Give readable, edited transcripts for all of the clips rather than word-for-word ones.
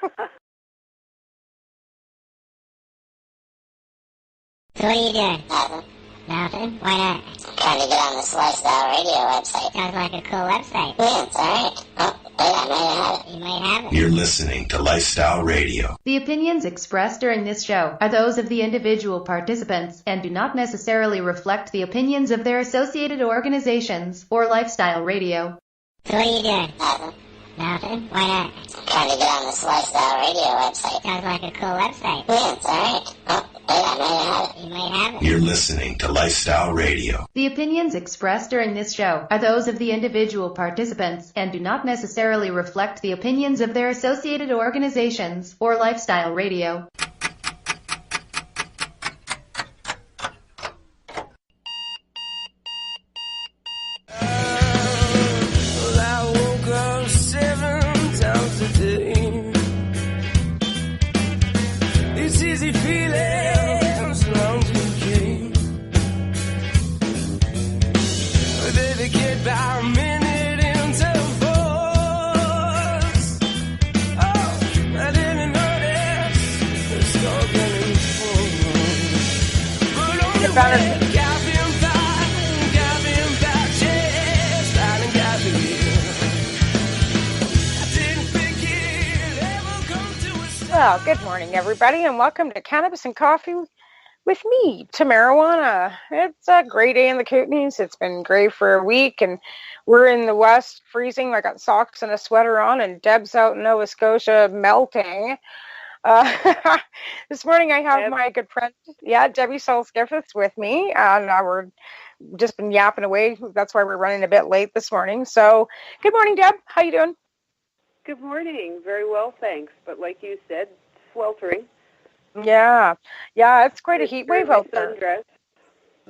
So what are you doing? Nothing. Nothing? Why not? Trying to get on this Lifestyle Radio website. Sounds like a cool website. Yeah, it's alright. Oh, wait, I might have it. You might have it. You're listening to Lifestyle Radio. The opinions expressed during this show are those of the individual participants and do not necessarily reflect the opinions of their associated organizations or Lifestyle Radio. So what are you doing? Nothing. Nothing? Why not? Trying to get on this Lifestyle Radio website. Sounds like a cool website. Yeah, it's alright. Oh, wait, I might have it. You might have it. You're listening to Lifestyle Radio. The opinions expressed during this show are those of the individual participants and do not necessarily reflect the opinions of their associated organizations or Lifestyle Radio. Well, good morning, everybody, and welcome to Cannabis and Coffee with me, Tamarijuana. It's a great day in the Kootenays. It's been great for a week, and we're in the west freezing. I got socks and a sweater on, and Deb's out in Nova Scotia melting. This morning I have my good friend, Debbie Stultz-Giffin with me, and we're just been yapping away. That's why we're running a bit late this morning. So, good morning, Deb. How you doing? Good morning. Very well, thanks. But like you said, sweltering. Yeah, it's quite a heat wave out there. Sundress.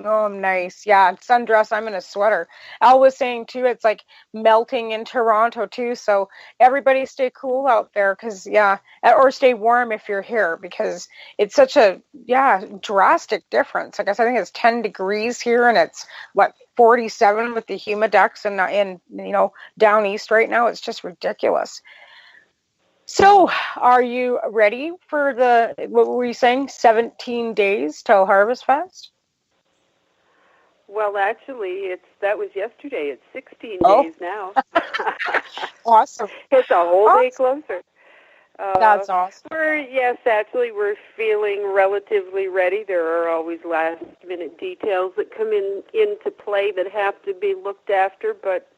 Oh, nice. Yeah, sundress. I'm in a sweater. Al was saying, too, it's like melting in Toronto, too. So everybody stay cool out there or stay warm if you're here because it's such a, drastic difference. I guess I think it's 10 degrees here and it's, 47 with the humidex and down east right now. It's just ridiculous. So are you ready for what were you saying, 17 days till Harvest Fest? Well, actually, that was yesterday. It's 16 days now. Awesome. It's a whole day closer. That's awesome. We're feeling relatively ready. There are always last-minute details that come into play that have to be looked after, but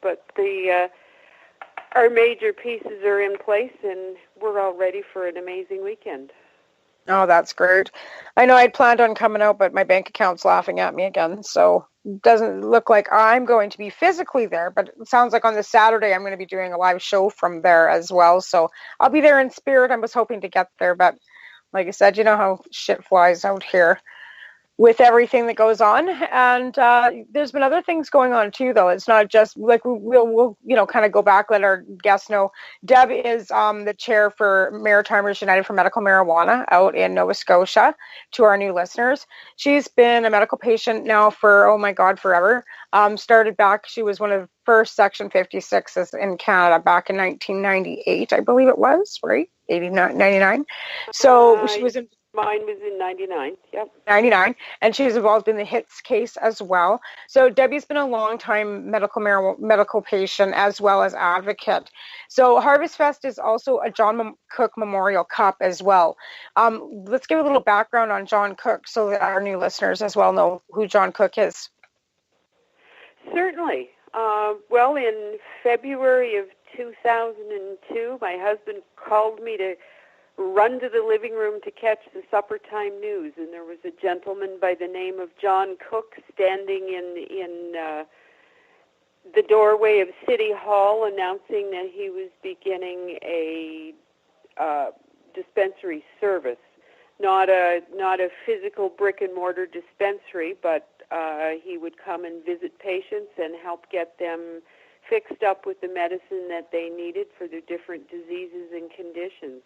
our major pieces are in place, and we're all ready for an amazing weekend. Oh, that's great. I know I'd planned on coming out, but my bank account's laughing at me again, so it doesn't look like I'm going to be physically there, but it sounds like on the Saturday I'm going to be doing a live show from there as well, so I'll be there in spirit. I was hoping to get there, but like I said, you know how shit flies out here with everything that goes on, and there's been other things going on too, though. It's not just like we'll kind of go back, let our guests know. Deb is the chair for Maritimers United for Medical Marijuana out in Nova Scotia. To our new listeners, she's been a medical patient now for forever. Started back, she was one of the first Section 56s in Canada back in 1998, I believe it was, right? 99. So she was in. Mine was in 99, yep. 99, and she was involved in the HITS case as well. So Debbie's been a long-time medical patient as well as advocate. So Harvest Fest is also a Johm Cook Memorial Cup as well. Let's give a little background on Johm Cook so that our new listeners as well know who Johm Cook is. Certainly. In February of 2002, my husband called me to run to the living room to catch the supper time news, and there was a gentleman by the name of Johm Cook standing in the doorway of City Hall announcing that he was beginning a dispensary service, not a physical brick and mortar dispensary, but he would come and visit patients and help get them fixed up with the medicine that they needed for their different diseases and conditions.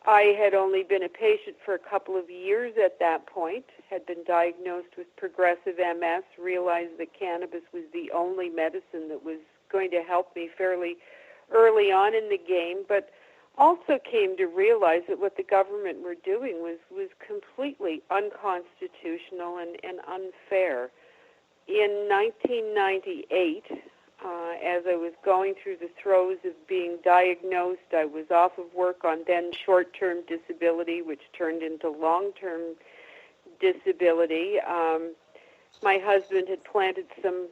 I had only been a patient for a couple of years at that point, had been diagnosed with progressive MS, realized that cannabis was the only medicine that was going to help me fairly early on in the game, but also came to realize that what the government were doing was completely unconstitutional and unfair. In 1998, as I was going through the throes of being diagnosed, I was off of work on then short-term disability, which turned into long-term disability. My husband had planted some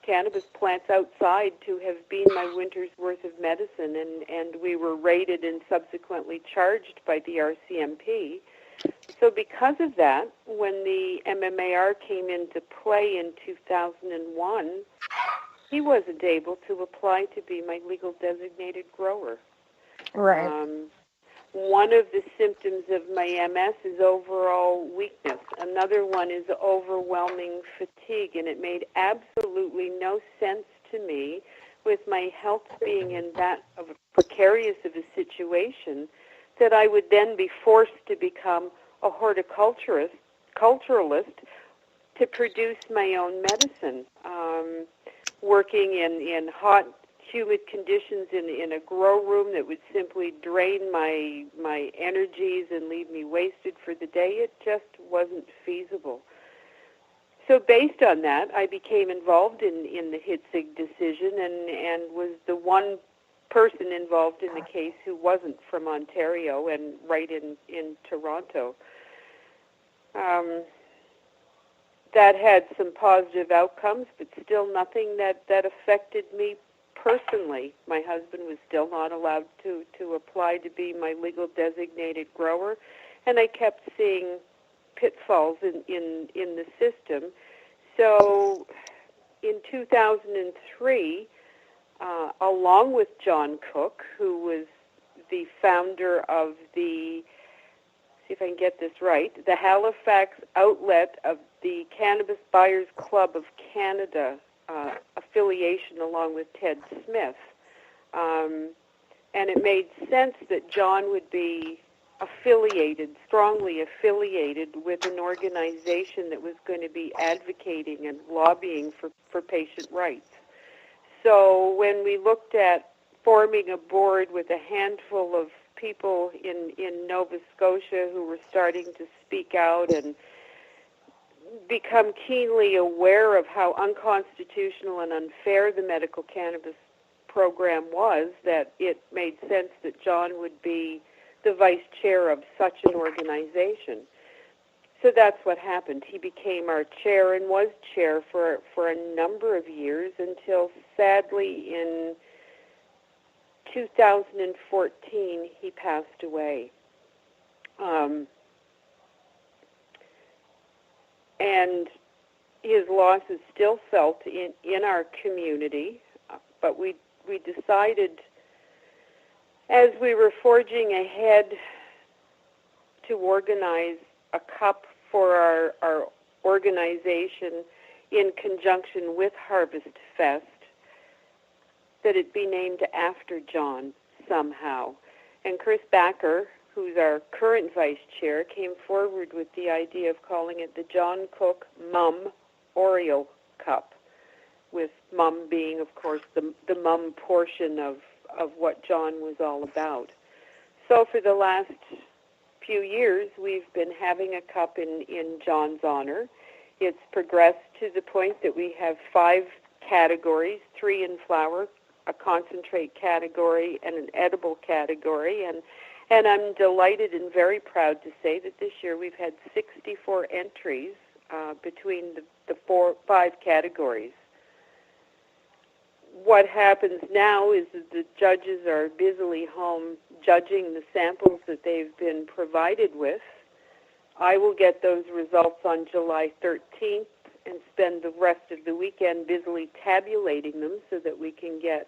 cannabis plants outside to have been my winter's worth of medicine, and we were raided and subsequently charged by the RCMP. So because of that, when the MMAR came into play in 2001, he wasn't able to apply to be my legal designated grower. Right. One of the symptoms of my MS is overall weakness. Another one is overwhelming fatigue, and it made absolutely no sense to me, with my health being in that of a precarious of a situation, that I would then be forced to become a horticulturalist to produce my own medicine, working in hot, humid conditions in a grow room that would simply drain my energies and leave me wasted for the day. It just wasn't feasible. So based on that, I became involved in the Hitzig decision and was the one person involved in the case who wasn't from Ontario and right in Toronto. That had some positive outcomes, but still nothing that affected me personally. My husband was still not allowed to apply to be my legal designated grower, and I kept seeing pitfalls in the system. So in 2003, along with Johm Cook, who was the founder of the, see if I can get this right, the Halifax outlet of the Cannabis Buyers Club of Canada affiliation, along with Ted Smith. And it made sense that John would be strongly affiliated with an organization that was going to be advocating and lobbying for patient rights. So when we looked at forming a board with a handful of people in Nova Scotia who were starting to speak out and become keenly aware of how unconstitutional and unfair the medical cannabis program was, that it made sense that John would be the vice chair of such an organization. So that's what happened. He became our chair and was chair for a number of years until, sadly, in 2014, he passed away. And his loss is still felt in our community, but we decided, as we were forging ahead to organize a cup for our organization in conjunction with Harvest Fest, that it be named after John somehow. And Chris Backer, who's our current vice chair, came forward with the idea of calling it the Johm Cook Memorial Cup, with MUMM being, of course, the MUMM portion of what John was all about. So for the last few years, we've been having a cup in John's honor. It's progressed to the point that we have 5 categories, 3 in flower, a concentrate category, and an edible category. And I'm delighted and very proud to say that this year we've had 64 entries between the 5 categories. What happens now is that the judges are busily home judging the samples that they've been provided with. I will get those results on July 13th and spend the rest of the weekend busily tabulating them so that we can get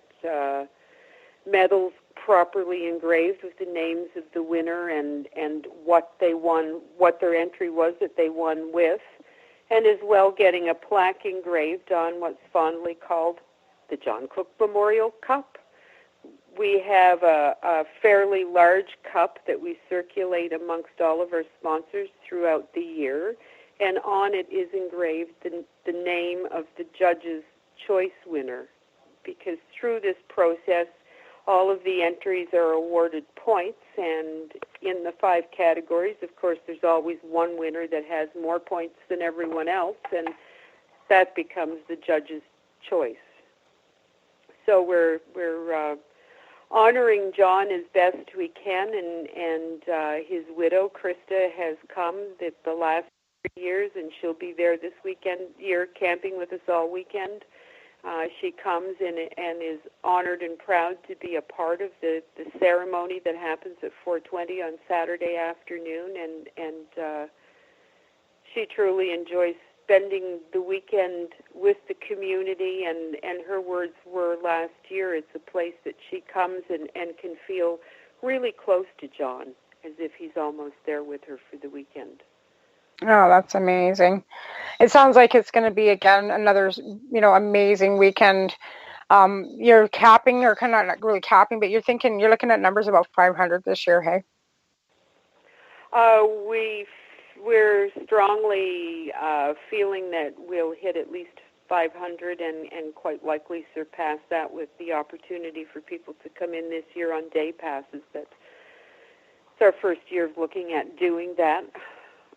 medals properly engraved with the names of the winner and what they won, what their entry was that they won with, and as well getting a plaque engraved on what's fondly called the Johm Cook Memorial Cup. We have a fairly large cup that we circulate amongst all of our sponsors throughout the year, and on it is engraved the name of the judge's choice winner, because through this process, All of the entries are awarded points, and in the 5 categories, of course, there's always one winner that has more points than everyone else, and that becomes the judge's choice. So we're honoring John as best we can, and his widow, Krista, has come the last 3 years, and she'll be there this year camping with us all weekend. She comes and is honored and proud to be a part of the ceremony that happens at 4:20 on Saturday afternoon, and she truly enjoys spending the weekend with the community, and her words were last year, it's a place that she comes and can feel really close to John, as if he's almost there with her for the weekend. Oh, that's amazing. It sounds like it's going to be, again, another, amazing weekend. You're capping, or kind of not really capping, but you're looking at numbers about 500 this year, hey? We're strongly feeling that we'll hit at least 500 and quite likely surpass that, with the opportunity for people to come in this year on day passes. It's our first year of looking at doing that,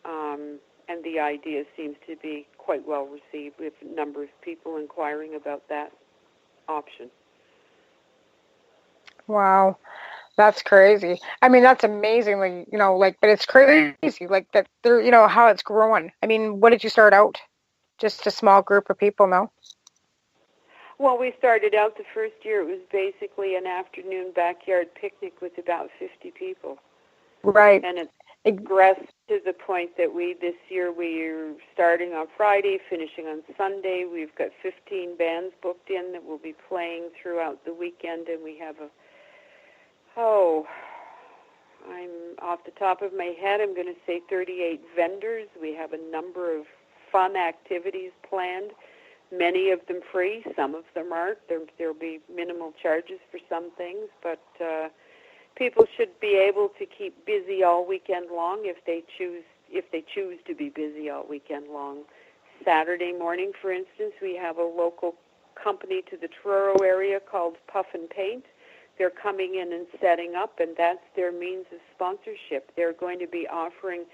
and the idea seems to be quite well received. We have a number of people inquiring about that option. Wow. That's crazy. I mean, that's amazingly, but it's crazy, like that, how it's growing. I mean, what did you start out? Just a small group of people, no? Well, we started out the first year, it was basically an afternoon backyard picnic with about 50 people. Right. And it progressed to the point that this year we're starting on Friday, finishing on Sunday. We've got 15 bands booked in that will be playing throughout the weekend, and we have I'm off the top of my head, I'm going to say 38 vendors. We have a number of fun activities planned, many of them free, some of them aren't. There'll be minimal charges for some things, but people should be able to keep busy all weekend long if they choose to be busy all weekend long. Saturday morning, for instance, we have a local company to the Truro area called Puff and Paint. They're coming in and setting up, and that's their means of sponsorship. They're going to be offering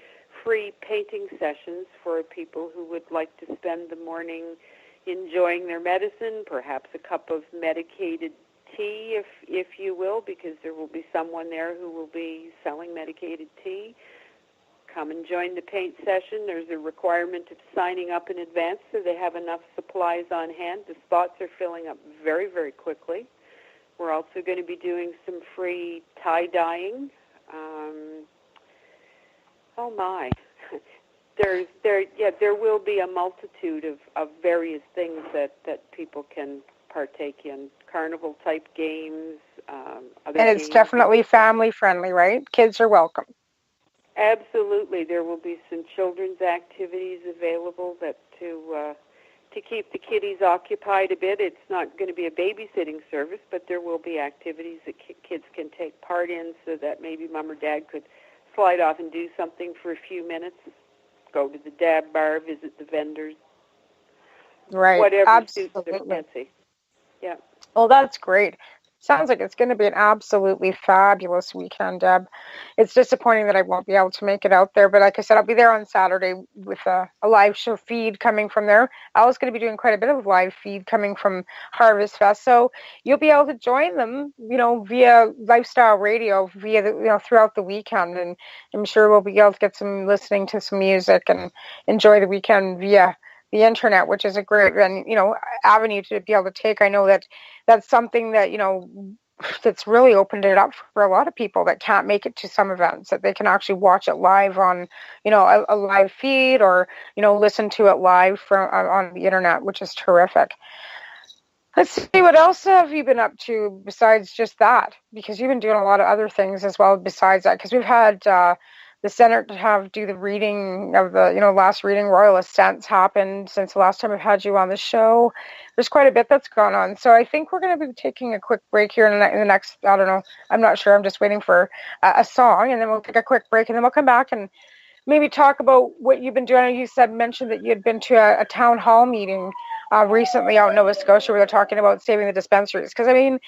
free painting sessions for people who would like to spend the morning enjoying their medicine, perhaps a cup of medicated tea, if you will, because there will be someone there who will be selling medicated tea. Come and join the paint session. There's a requirement of signing up in advance so they have enough supplies on hand. The spots are filling up very, very quickly. We're also going to be doing some free tie-dyeing. There will be a multitude of various things that people can partake in. Carnival-type games. And it's definitely family-friendly, right? Kids are welcome. Absolutely. There will be some children's activities available to keep the kiddies occupied a bit. It's not going to be a babysitting service, but there will be activities that kids can take part in so that maybe mom or dad could slide off and do something for a few minutes, go to the dab bar, visit the vendors. Right. Whatever Absolutely. suits their fancy. Yeah. Well, that's great. Sounds like it's going to be an absolutely fabulous weekend, Deb. It's disappointing that I won't be able to make it out there, but like I said, I'll be there on Saturday with a live show feed coming from there. I was going to be doing quite a bit of live feed coming from Harvest Fest, so you'll be able to join them, via Lifestyle Radio, throughout the weekend, and I'm sure we'll be able to get some listening to some music and enjoy the weekend via the internet, which is a great avenue to be able to take. I know that's something that that's really opened it up for a lot of people that can't make it to some events, that they can actually watch it live on a live feed, or listen to it live on the internet, which is terrific. Let's see, what else have you been up to besides just that? Because you've been doing a lot of other things as well besides that, because we've had the Senate to do the reading of the, last reading. Royal Assents happened since the last time I've had you on the show. There's quite a bit that's gone on. So I think we're going to be taking a quick break here in the next, I don't know, I'm not sure. I'm just waiting for a song, and then we'll take a quick break, and then we'll come back and maybe talk about what you've been doing. I know you mentioned that you had been to a town hall meeting recently out in Nova Scotia where they're talking about saving the dispensaries. Because, I mean,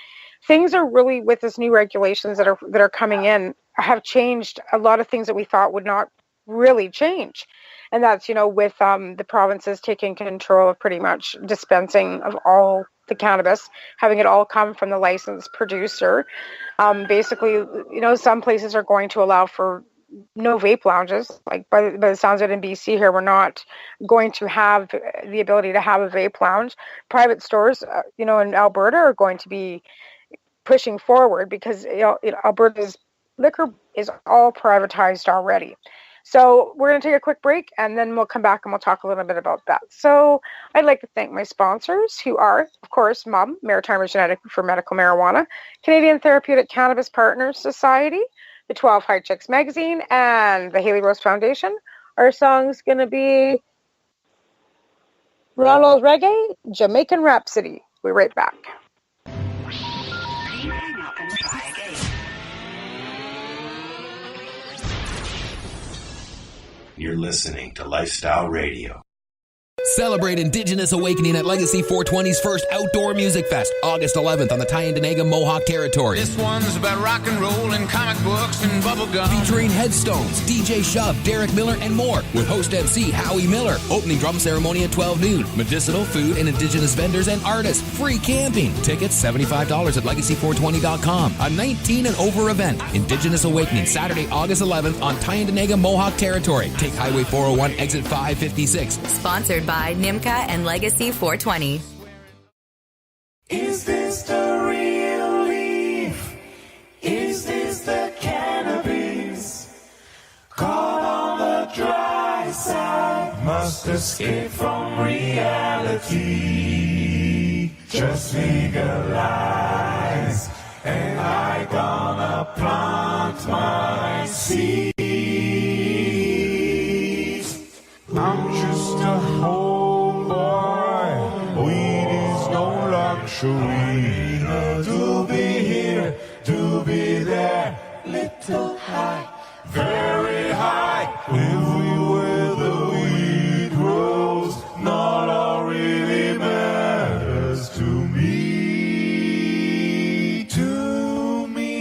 things are really, with this new regulations that are coming in, have changed a lot of things that we thought would not really change. And that's, with the provinces taking control of pretty much dispensing of all the cannabis, having it all come from the licensed producer. Basically, some places are going to allow for no vape lounges. Like by the sounds of it in BC here, we're not going to have the ability to have a vape lounge. Private stores, in Alberta are going to be pushing forward because Alberta's liquor is all privatized already. So we're going to take a quick break, and then we'll come back and we'll talk a little bit about that. So I'd like to thank my sponsors, who are, of course, MUMM, Maritime Genetic for Medical Marijuana, Canadian Therapeutic Cannabis Partners Society, the 12 High Chicks magazine, and the Haley Rose Foundation. Our song's going to be Ronald's Reggae, Jamaican Rhapsody. We'll be right back. You're listening to Lifestyle Radio. Celebrate Indigenous Awakening at Legacy 420's first outdoor music fest, August 11th on the Tyendinaga Mohawk territory. This one's about rock and roll and comic books and bubblegum. Featuring Headstones, DJ Shove, Derek Miller, and more, with host MC Howie Miller. Opening drum ceremony at 12 noon. Medicinal food and Indigenous vendors and artists. Free camping. Tickets $75 at legacy420.com. A 19 and over event. Indigenous Awakening, Saturday, August 11th on Tyendinaga Mohawk territory. Take Highway 401, exit 556. Sponsored by NIMCA and Legacy 420. Is this the real leaf? Is this the cannabis? Caught on the dry side, must escape from reality. Just legalize, and I gonna plant my seeds. I'm just a homeboy. Weed is no luxury. To be here, to be there. Little high, very high. Everywhere the weed grows, not all really matters to me. To me.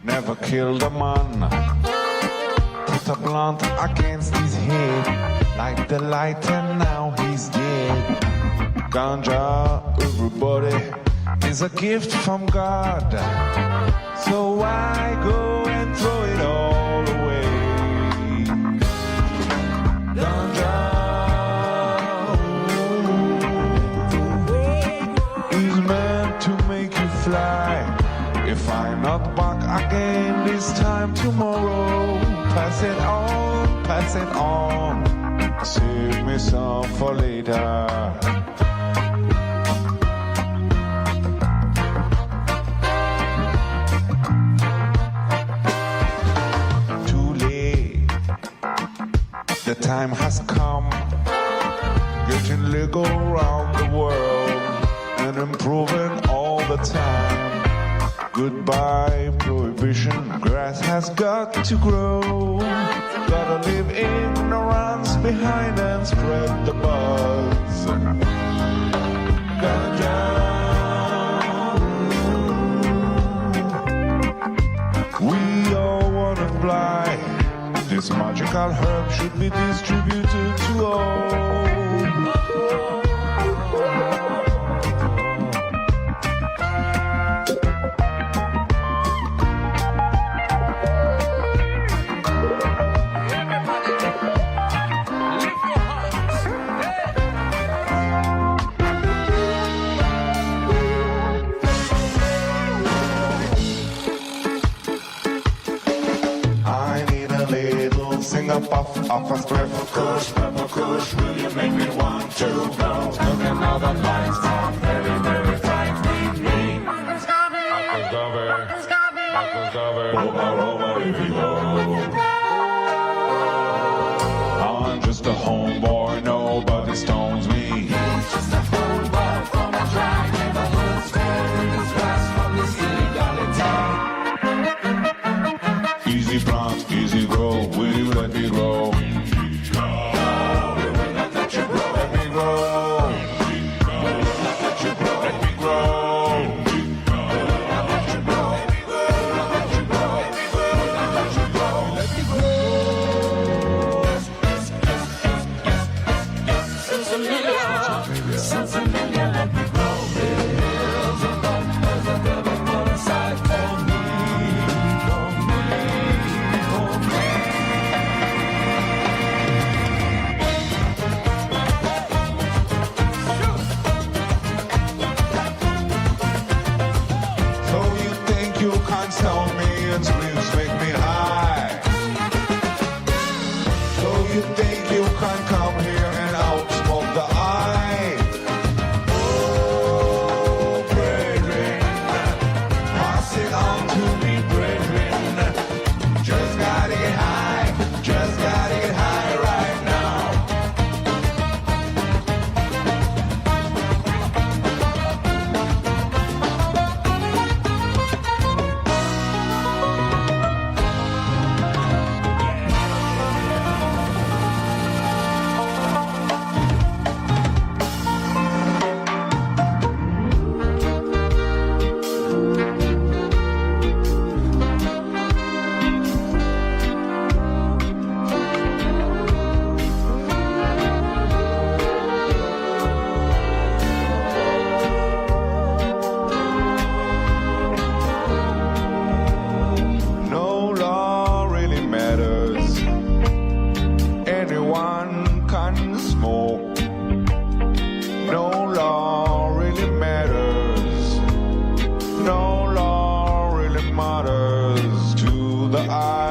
Never killed a man. Put a blunt against his head, light the light, and now he's dead. Ganja, everybody, is a gift from God. So why go and throw it all away? Ganja is meant to make you fly. If I'm not back again this time tomorrow, pass it on, pass it on. Save me some for later. Too late, the time has come. Getting legal around the world and improving all the time. Goodbye prohibition, grass has got to grow. Gotta leave ignorance behind and spread the buzz. Ganja. We all wanna fly. This magical herb should be distributed to all. Puff off a spliff. Kush, purple kush, will you make me want to go? Look at all the lights are very, very frightening me. Over if you go. I'm just a homeboy, nobody stones me. He's just a homeboy from a dry neighborhood, staring his grass from this illegality. Easy plant, easy grow, will you you think you can come here and outsmoke the eye? Oh, brethren, pass it on to me, brethren. Just gotta get high, just gotta get high right now. No law really matters. Anyone can smoke. No law really matters. No law really matters to the eye.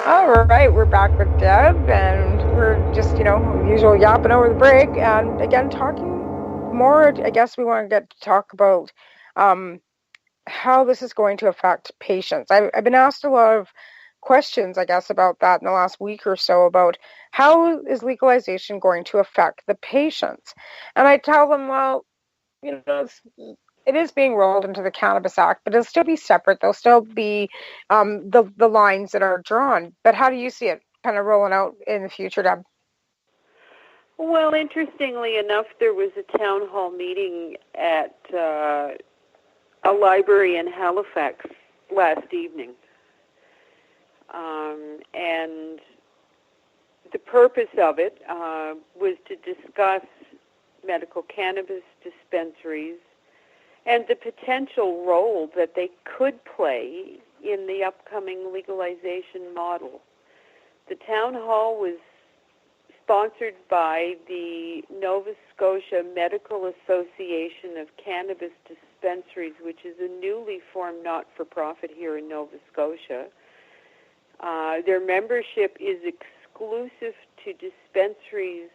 All right, we're back with Deb, and we're just, usual yapping over the break, and again, talking more, I guess we want to get to talk about how this is going to affect patients. I've been asked a lot of questions, I guess, about that in the last week or so, about how is legalization going to affect the patients? And I tell them, well, it is being rolled into the Cannabis Act, but it'll still be separate. There'll still be the lines that are drawn. But how do you see it kind of rolling out in the future, Deb? Well, interestingly enough, there was a town hall meeting at a library in Halifax last evening. And the purpose of it was to discuss medical cannabis dispensaries and the potential role that they could play in the upcoming legalization model. The town hall was sponsored by the Nova Scotia Medical Association of Cannabis Dispensaries, which is a newly formed not-for-profit here in Nova Scotia. Their membership is exclusive to dispensaries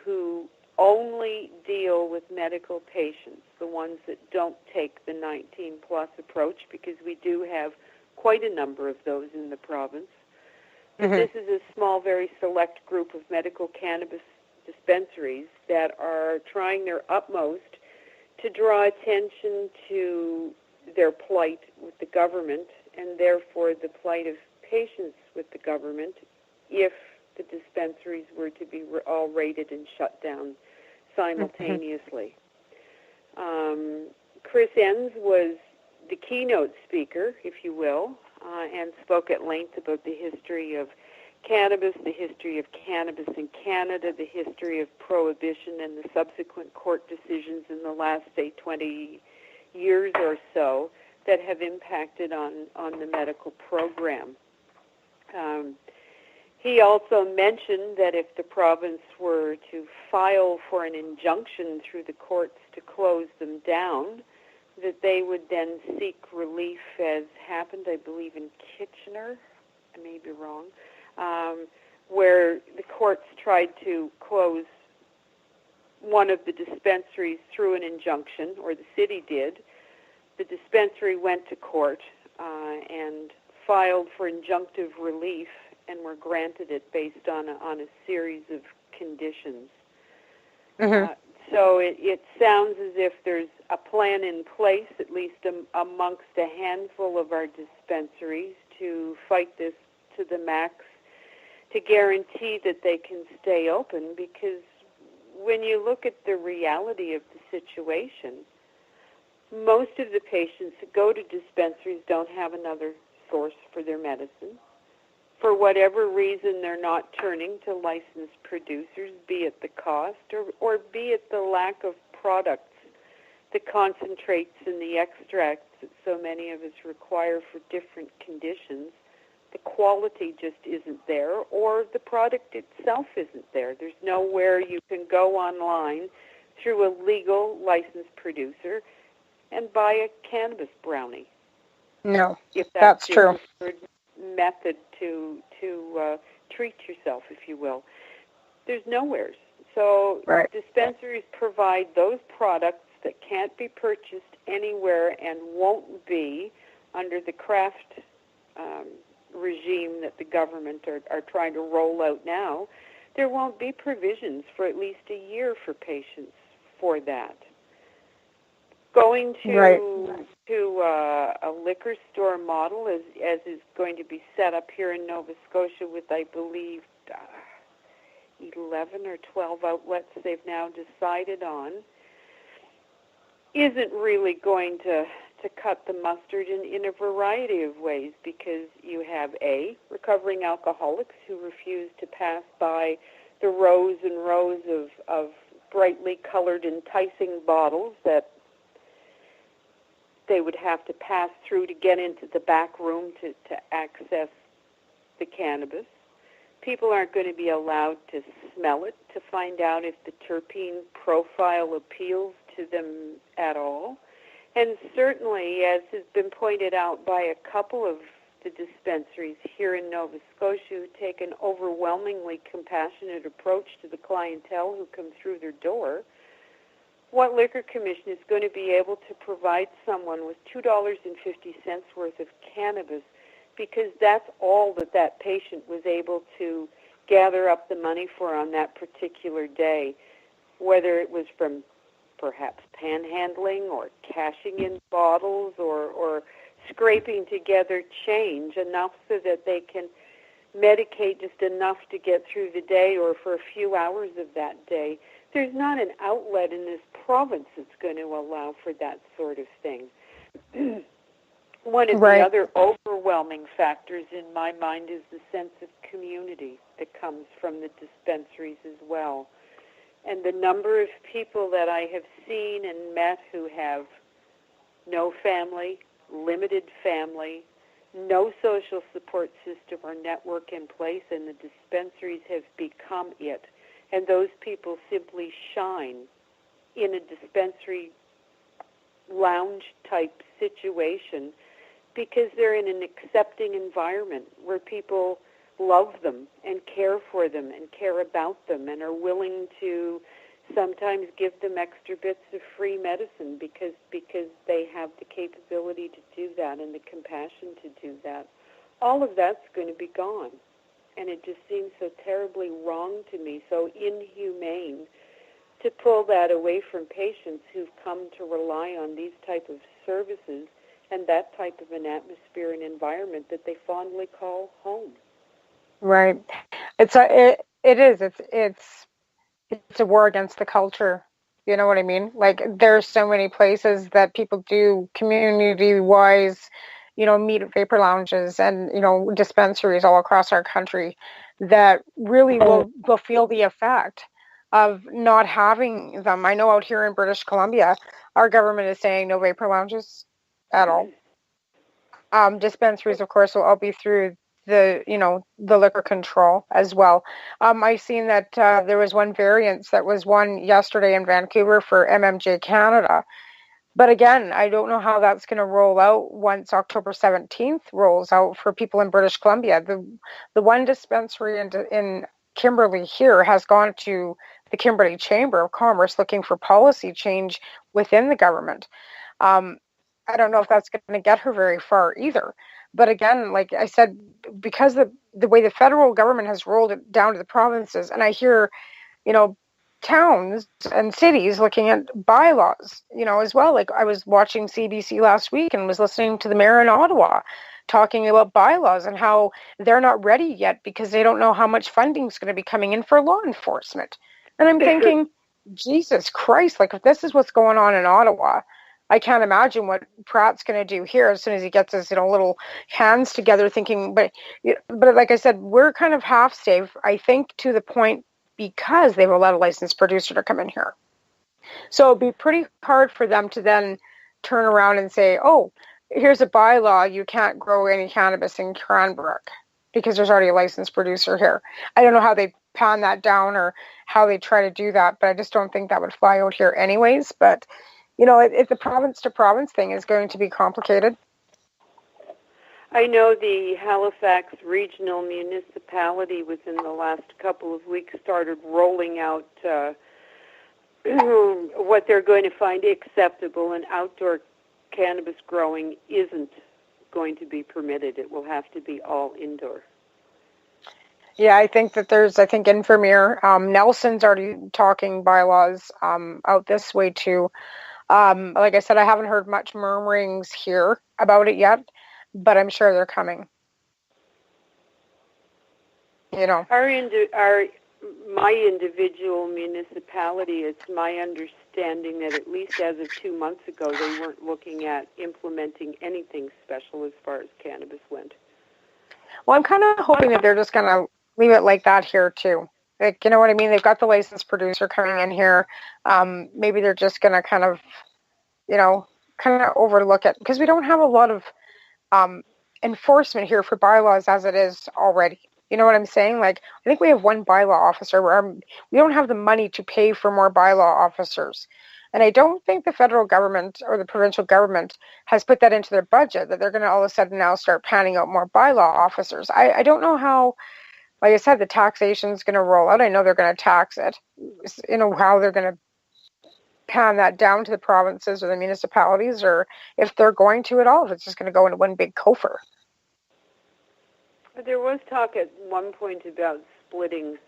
who only deal with medical patients, the ones that don't take the 19-plus approach, because we do have quite a number of those in the province. Mm-hmm. This is a small, very select group of medical cannabis dispensaries that are trying their utmost to draw attention to their plight with the government and therefore the plight of patients with the government if the dispensaries were to be all raided and shut down simultaneously. Chris Enns was the keynote speaker, if you will, and spoke at length about the history of cannabis, the history of cannabis in Canada, the history of prohibition and the subsequent court decisions in the last, say, 20 years or so that have impacted on the medical program. He also mentioned that if the province were to file for an injunction through the courts to close them down, that they would then seek relief, as happened, I believe, in Kitchener, I may be wrong, where the courts tried to close one of the dispensaries through an injunction, or the city did. The dispensary went to court and filed for injunctive relief and were granted it based on a series of conditions. Mm-hmm. So it sounds as if there's a plan in place, at least amongst a handful of our dispensaries, to fight this to the max, to guarantee that they can stay open, because when you look at the reality of the situation, most of the patients that go to dispensaries don't have another source for their medicine. for whatever reason, they're not turning to licensed producers, be it the cost or be it the lack of products, the concentrates and the extracts that so many of us require for different conditions. The quality just isn't there, or the product itself isn't there. There's nowhere you can go online through a legal licensed producer and buy a cannabis brownie. No, if that's true. Your method to treat yourself, if you will. There's nowhere. So right. Dispensaries provide those products that can't be purchased anywhere and won't be under the craft regime that the government are trying to roll out now. There won't be provisions for at least a year for patients for that. Going to a liquor store model, as is going to be set up here in Nova Scotia with, I believe, 11 or 12 outlets they've now decided on, isn't really going to cut the mustard in a variety of ways, because you have, recovering alcoholics who refuse to pass by the rows and rows of brightly colored, enticing bottles that they would have to pass through to get into the back room to access the cannabis. People aren't going to be allowed to smell it to find out if the terpene profile appeals to them at all. And certainly, as has been pointed out by a couple of the dispensaries here in Nova Scotia who take an overwhelmingly compassionate approach to the clientele who come through their door, what Liquor Commission is going to be able to provide someone with $2.50 worth of cannabis, because that's all that patient was able to gather up the money for on that particular day, whether it was from perhaps panhandling or cashing in bottles or scraping together change enough so that they can medicate just enough to get through the day or for a few hours of that day. There's not an outlet in this province that's going to allow for that sort of thing. One of the other overwhelming factors in my mind is the sense of community that comes from the dispensaries as well. And the number of people that I have seen and met who have no family, limited family, no social support system or network in place, and the dispensaries have become it. And those people simply shine in a dispensary lounge-type situation because they're in an accepting environment where people love them and care for them and care about them and are willing to sometimes give them extra bits of free medicine because they have the capability to do that and the compassion to do that. All of that's going to be gone. And it just seems so terribly wrong to me, so inhumane, to pull that away from patients who've come to rely on these type of services and that type of an atmosphere and environment that they fondly call home. Right. It is. It's a war against the culture. You know what I mean? Like, there's so many places that people do community-wise, meet at vapor lounges and, dispensaries all across our country that really will feel the effect of not having them. I know out here in British Columbia, our government is saying no vapor lounges at all. Dispensaries, of course, will all be through the liquor control as well. I've seen that there was one variance that was won yesterday in Vancouver for MMJ Canada. But again, I don't know how that's going to roll out once October 17th rolls out for people in British Columbia. The one dispensary in Kimberley here has gone to the Kimberley Chamber of Commerce looking for policy change within the government. I don't know if that's going to get her very far either. But again, like I said, because the way the federal government has rolled it down to the provinces, and I hear, towns and cities looking at bylaws, as well. Like, I was watching CBC last week and was listening to the mayor in Ottawa talking about bylaws and how they're not ready yet because they don't know how much funding is going to be coming in for law enforcement. And I'm thinking, Jesus Christ, like, if this is what's going on in Ottawa, I can't imagine what Pratt's going to do here as soon as he gets his, little hands together thinking, but like I said, we're kind of half safe, I think, to the point because they've allowed a licensed producer to come in here. So it'd be pretty hard for them to then turn around and say, oh, here's a bylaw, you can't grow any cannabis in Cranbrook because there's already a licensed producer here. I don't know how they pan that down or how they try to do that, but I just don't think that would fly out here anyways. But if the province to province thing is going to be complicated. I know the Halifax Regional Municipality within the last couple of weeks started rolling out what they're going to find acceptable, and outdoor cannabis growing isn't going to be permitted. It will have to be all indoor. Yeah, I think that Invermere, Nelson's already talking bylaws out this way too. Like I said, I haven't heard much murmurings here about it yet, but I'm sure they're coming. My individual municipality, it's my understanding that at least as of 2 months ago, they weren't looking at implementing anything special as far as cannabis went. Well, I'm kind of hoping that they're just going to leave it like that here too. Like, you know what I mean? They've got the licensed producer coming in here. Maybe they're just going to kind of overlook it because we don't have a lot of enforcement here for bylaws as it is already. You know what I'm saying? Like, I think we have one bylaw officer where we don't have the money to pay for more bylaw officers. And I don't think the federal government or the provincial government has put that into their budget, that they're going to all of a sudden now start panning out more bylaw officers. I don't know how, like I said, the taxation is going to roll out. I know they're going to tax it. How they're going to pan that down to the provinces or the municipalities, or if they're going to at all, if it's just going to go into one big coffer. There was talk at one point about splitting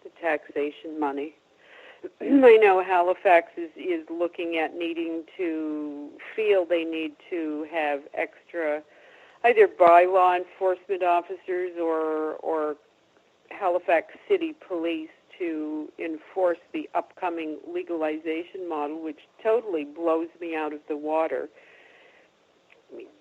the taxation money. I know Halifax is looking at feel they need to have extra either by law enforcement officers or Halifax City Police to enforce the upcoming legalization model, which totally blows me out of the water.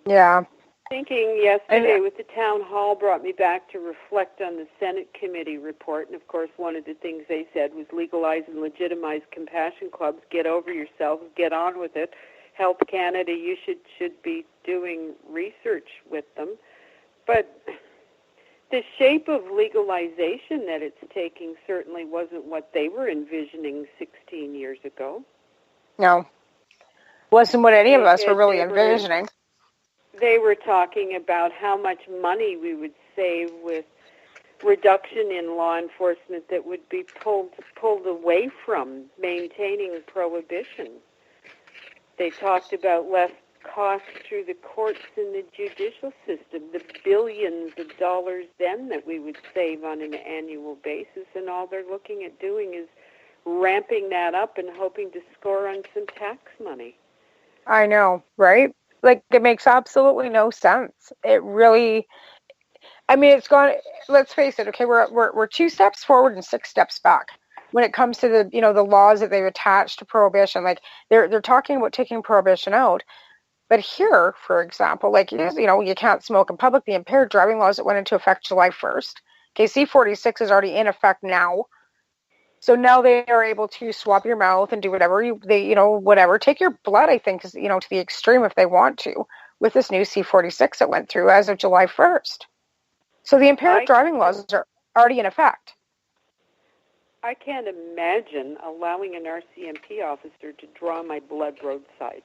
Yeah. Thinking yesterday with the town hall brought me back to reflect on the Senate committee report, and of course one of the things they said was legalize and legitimize compassion clubs, get over yourselves, get on with it, Health Canada, you should be doing research with them. But the shape of legalization that it's taking certainly wasn't what they were envisioning 16 years ago. No. Wasn't what any of us were really envisioning. They were talking about how much money we would save with reduction in law enforcement that would be pulled away from maintaining prohibition. They talked about less costs through the courts and the judicial system, the billions of dollars then that we would save on an annual basis, and all they're looking at doing is ramping that up and hoping to score on some tax money. I know, right? Like, it makes absolutely no sense. It really, it's gone, let's face it, okay, we're 2 steps forward and 6 steps back when it comes to the, the laws that they've attached to prohibition. Like, they're talking about taking prohibition out. But here, for example, like, you can't smoke in public. The impaired driving laws that went into effect July 1st. Okay, C-46 is already in effect now. So now they are able to swab your mouth and do whatever whatever. Take your blood, I think, is, to the extreme if they want to, with this new C-46 that went through as of July 1st. So the impaired driving laws are already in effect. I can't imagine allowing an RCMP officer to draw my blood roadside.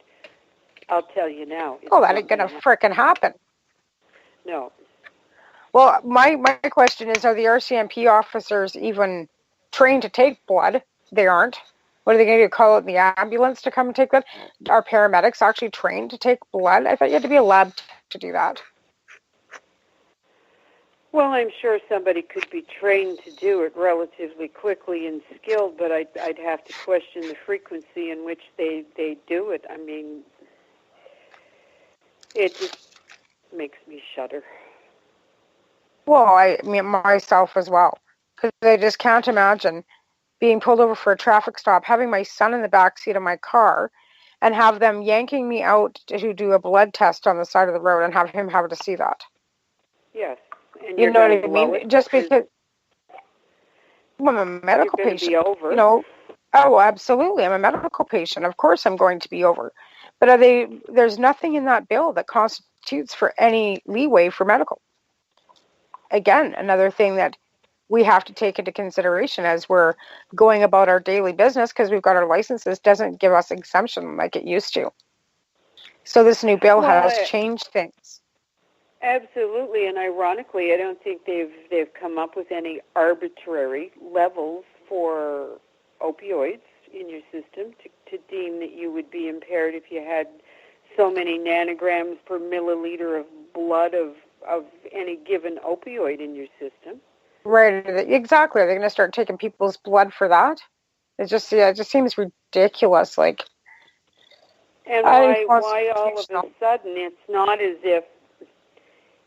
I'll tell you now. Oh, that ain't going to frickin' happen. No. Well, my question is, are the RCMP officers even trained to take blood? They aren't. What are they going to do, call out the ambulance to come and take blood? Are paramedics actually trained to take blood? I thought you had to be a lab to do that. Well, I'm sure somebody could be trained to do it relatively quickly and skilled, but I'd have to question the frequency in which they do it. It just makes me shudder. Well, myself as well. Because I just can't imagine being pulled over for a traffic stop, having my son in the back seat of my car, and have them yanking me out to do a blood test on the side of the road and have him have to see that. Yes. And You know what I mean? Just because I'm a medical you're patient. Be over. You know, oh, absolutely. I'm a medical patient. Of course I'm going to be over. But there's nothing in that bill that constitutes for any leeway for medical. Again, another thing that we have to take into consideration as we're going about our daily business, because we've got our licenses, doesn't give us exemption like it used to. So this new bill has changed things. Absolutely, and ironically, I don't think they've come up with any arbitrary levels for opioids in your system to deem that you would be impaired if you had so many nanograms per milliliter of blood of any given opioid in your system. Right, exactly. Are they going to start taking people's blood for that? It just seems ridiculous. Like, and why all of a sudden it's not as if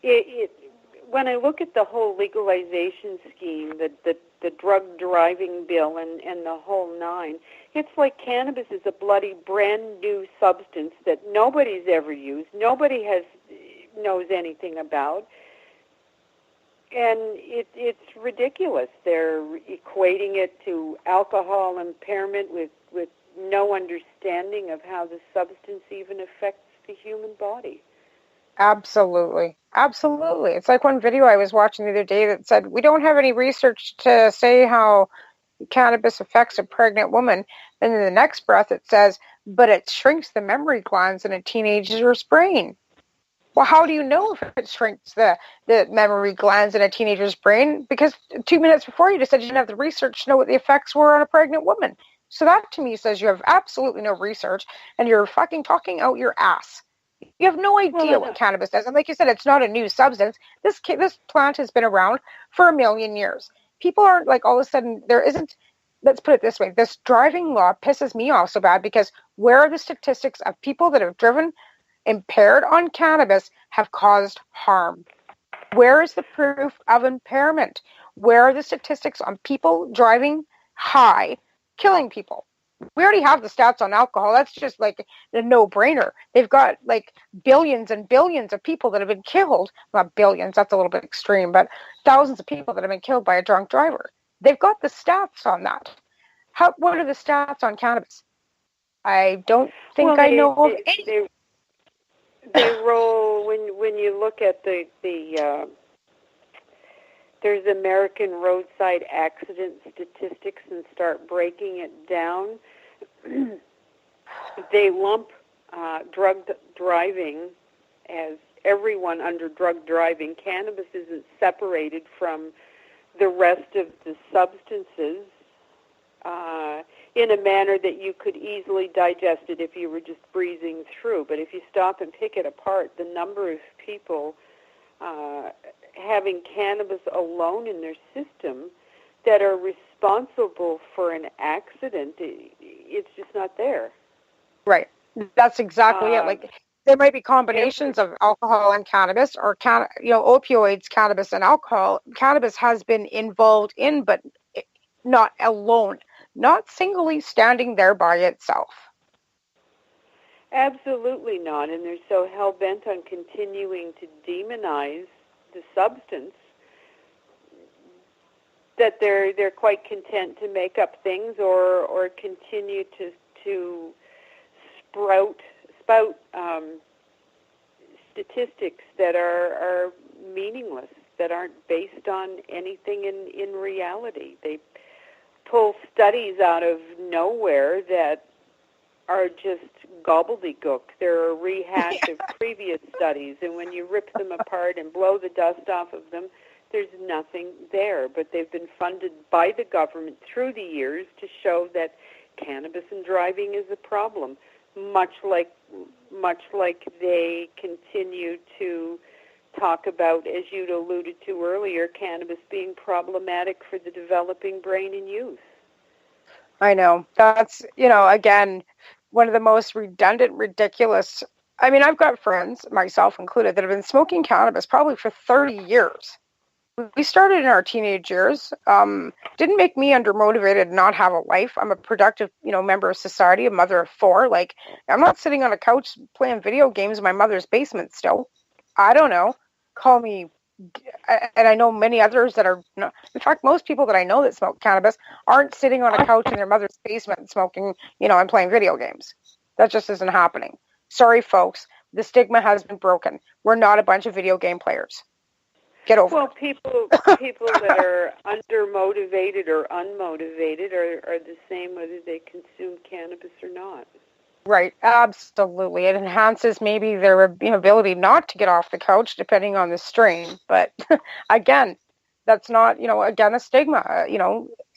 it when I look at the whole legalization scheme, the drug driving bill and the whole nine, it's like cannabis is a bloody brand new substance that nobody's ever used, nobody knows anything about. And it's ridiculous. They're equating it to alcohol impairment with no understanding of how the substance even affects the human body. Absolutely. Absolutely. It's like one video I was watching the other day that said, we don't have any research to say how cannabis affects a pregnant woman. And in the next breath it says, but it shrinks the memory glands in a teenager's brain. Well, how do you know if it shrinks the memory glands in a teenager's brain? Because 2 minutes before you just said you didn't have the research to know what the effects were on a pregnant woman. So that to me says you have absolutely no research and you're fucking talking out your ass. You have no idea what cannabis does. And like you said, it's not a new substance. This plant has been around for 1 million years. People aren't like all of a sudden, there isn't, let's put it this way, this driving law pisses me off so bad because where are the statistics of people that have driven impaired on cannabis have caused harm? Where is the proof of impairment? Where are the statistics on people driving high, killing people? We already have the stats on alcohol. That's just like a no-brainer. They've got like billions and billions of people that have been killed. Not billions, that's a little bit extreme, but thousands of people that have been killed by a drunk driver. They've got the stats on that. What are the stats on cannabis? I don't think I know of any. They roll when you look at the there's American roadside accident statistics and start breaking it down. They lump drug driving as everyone under drug driving. Cannabis isn't separated from the rest of the substances in a manner that you could easily digest it if you were just breezing through. But if you stop and pick it apart, the number of people having cannabis alone in their system that are responsible for an accident, it's just not there. Right. That's exactly it. Like there might be combinations of alcohol and cannabis, or opioids, cannabis, and alcohol. Cannabis has been involved in, but not alone, not singly standing there by itself. Absolutely not, and they're so hell-bent on continuing to demonize the substance that they're quite content to make up things or continue to spout statistics that are meaningless, that aren't based on anything in reality. They pull studies out of nowhere that are just gobbledygook. They're a rehash of previous studies, and when you rip them apart and blow the dust off of them, there's nothing there. But they've been funded by the government through the years to show that cannabis and driving is a problem, much like they continue to talk about, as you'd alluded to earlier, cannabis being problematic for the developing brain in youth. I know. That's, again, one of the most redundant, ridiculous. I mean, I've got friends, myself included, that have been smoking cannabis probably for 30 years. we started in our teenage years. Didn't make me undermotivated, not have a life. I'm a productive, member of society, a mother of 4. Like, I'm not sitting on a couch playing video games in my mother's basement still. I don't know. Call me, and I know many others that are not. In fact, most people that I know that smoke cannabis aren't sitting on a couch in their mother's basement smoking, and playing video games. That just isn't happening. Sorry, folks. The stigma has been broken. We're not a bunch of video game players. Get over it. People that are undermotivated or unmotivated are the same whether they consume cannabis or not. Right, absolutely. It enhances maybe their ability not to get off the couch depending on the strain. But again, that's not, again, a stigma,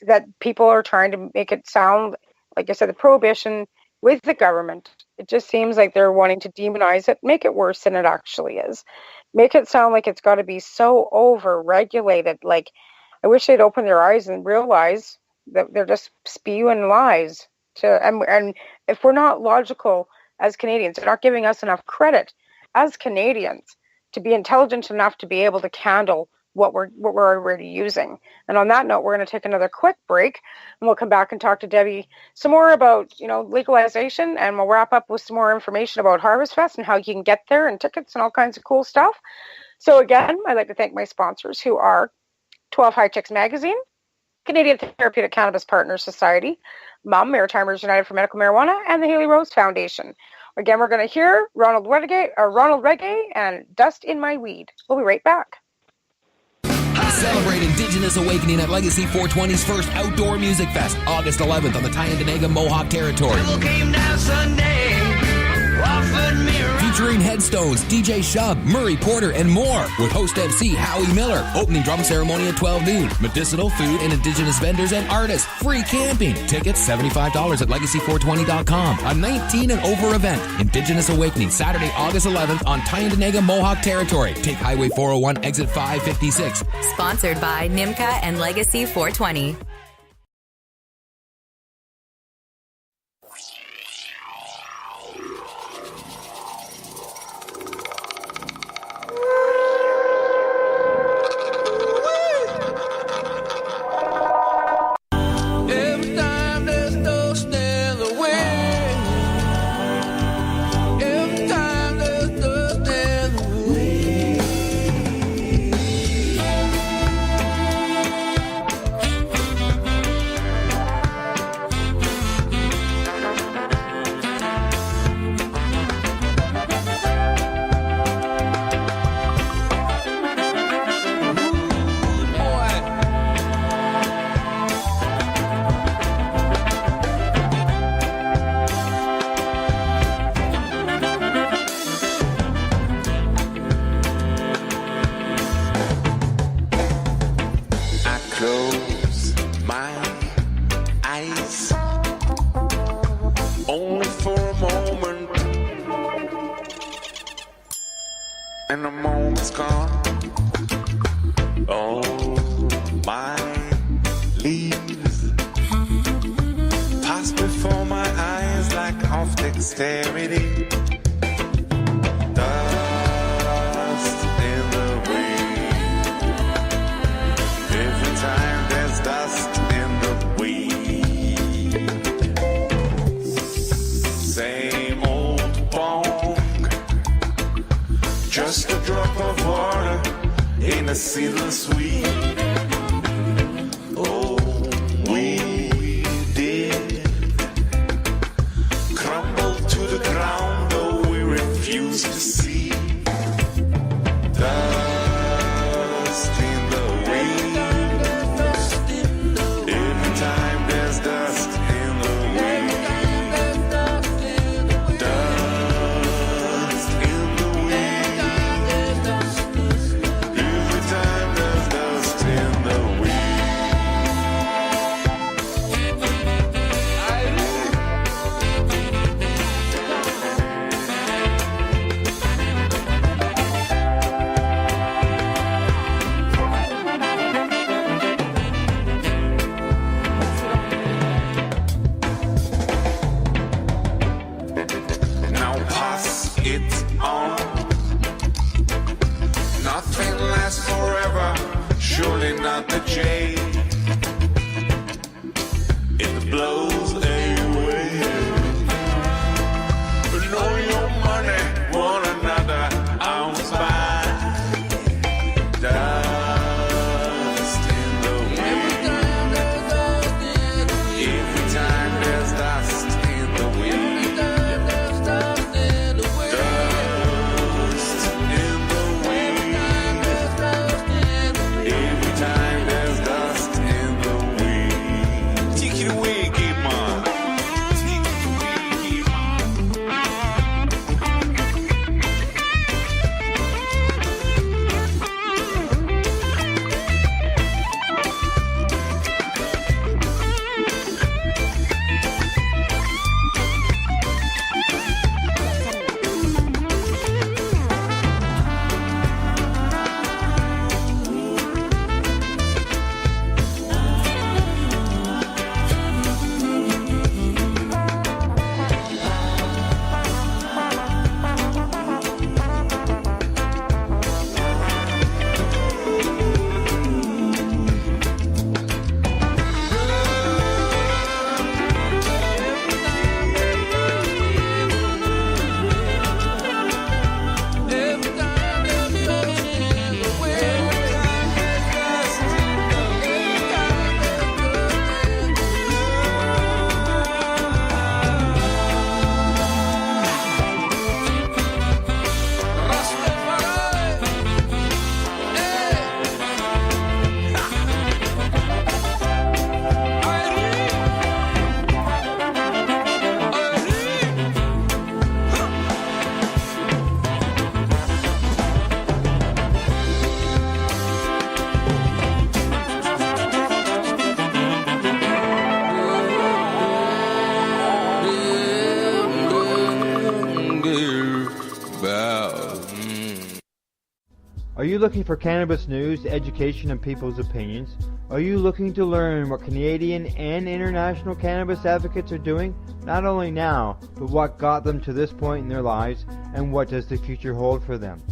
that people are trying to make it sound, like I said, the prohibition with the government. It just seems like they're wanting to demonize it, make it worse than it actually is. Make it sound like it's got to be so over-regulated. Like, I wish they'd open their eyes and realize that they're just spewing lies. And if we're not logical as Canadians, they're not giving us enough credit as Canadians to be intelligent enough to be able to handle what we're already using. And on that note, we're going to take another quick break, and we'll come back and talk to Debbie some more about, legalization, and we'll wrap up with some more information about Harvest Fest and how you can get there and tickets and all kinds of cool stuff. So again, I'd like to thank my sponsors, who are 12 High Chicks Magazine, Canadian Therapeutic Cannabis Partners Society, MUMM, Maritimers United for Medical Marijuana, and the Haley Rose Foundation. Again, we're going to hear Ronald Reggae and Dust in My Weed. We'll be right back. Celebrate Indigenous Awakening at Legacy 420's first outdoor music fest, August 11th on the Tyendinaga Mohawk Territory. Featuring Headstones, DJ Shub, Murray Porter, and more, with host MC Howie Miller. Opening drum ceremony at 12 noon. Medicinal food and Indigenous vendors and artists. Free camping. Tickets $75 at legacy420.com. A 19 and over event. Indigenous Awakening, Saturday, August 11th on Tyendinaga Mohawk Territory. Take Highway 401, exit 556. Sponsored by NIMCA and Legacy 420. And the moment's gone. All my leaves pass before my eyes like off dexterity. Dust in the wind. Every time there's dust in the wind. Same old bong. Just a drop of water in a seedless weed. Oh, we did crumble to the ground, though we refuse to see. Dust in the wind. Every time there's dust in the wind. Dust in the wind. Every time there's dust the chain. It blows away. Know your money, one another ounce by dust in the wind. Every time there's dust in the wind. Dust in the wind. Every time there's dust in the wind. Take it away, Game On. Are you looking for cannabis news, education, and people's opinions? Are you looking to learn what Canadian and international cannabis advocates are doing? Not only now, but what got them to this point in their lives, and what does the future hold for them?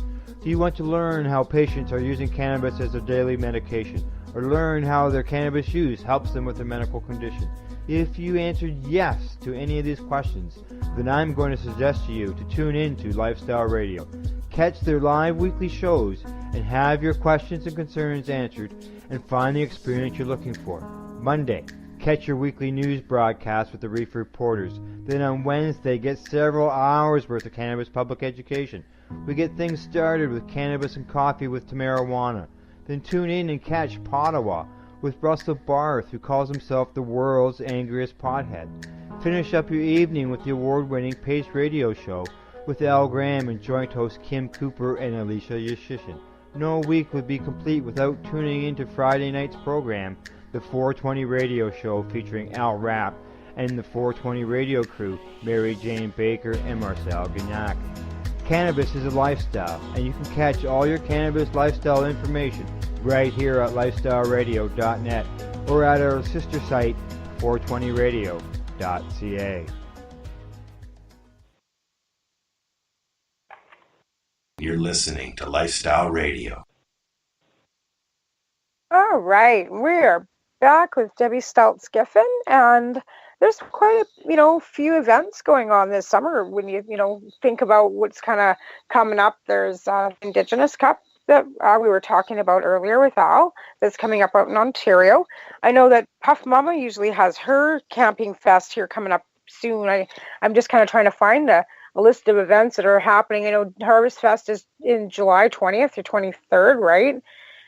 Do you want to learn how patients are using cannabis as their daily medication, or learn how their cannabis use helps them with their medical condition? If you answered yes to any of these questions, then I'm going to suggest to you to tune in to Lifestyle Radio. Catch their live weekly shows and have your questions and concerns answered and find the experience you're looking for. Monday, catch your weekly news broadcast with the Reef Reporters. Then on Wednesday, get several hours worth of cannabis public education. We get things started with Cannabis and Coffee with Tamarijuana. Then tune in and catch Pottawa with Russell Barth, who calls himself the world's angriest pothead. Finish up your evening with the award-winning Pace Radio Show with Al Graham and joint host Kim Cooper and Alicia Yashishin. No week would be complete without tuning into Friday night's program, the 420 Radio Show featuring Al Rapp and the 420 Radio crew, Mary Jane Baker and Marcel Gignac. Cannabis is a lifestyle, and you can catch all your cannabis lifestyle information right here at lifestyleradio.net or at our sister site, 420radio.ca. You're listening to Lifestyle Radio. All right, we're back with Debbie Stultz-Giffin, and there's quite a few events going on this summer. When you think about what's kind of coming up, there's Indigenous Cup that we were talking about earlier with Al that's coming up out in Ontario. I know that Puff Mama usually has her camping fest here coming up soon. I'm just kind of trying to find a list of events that are happening. I know Harvest Fest is in July 20th or 23rd, right?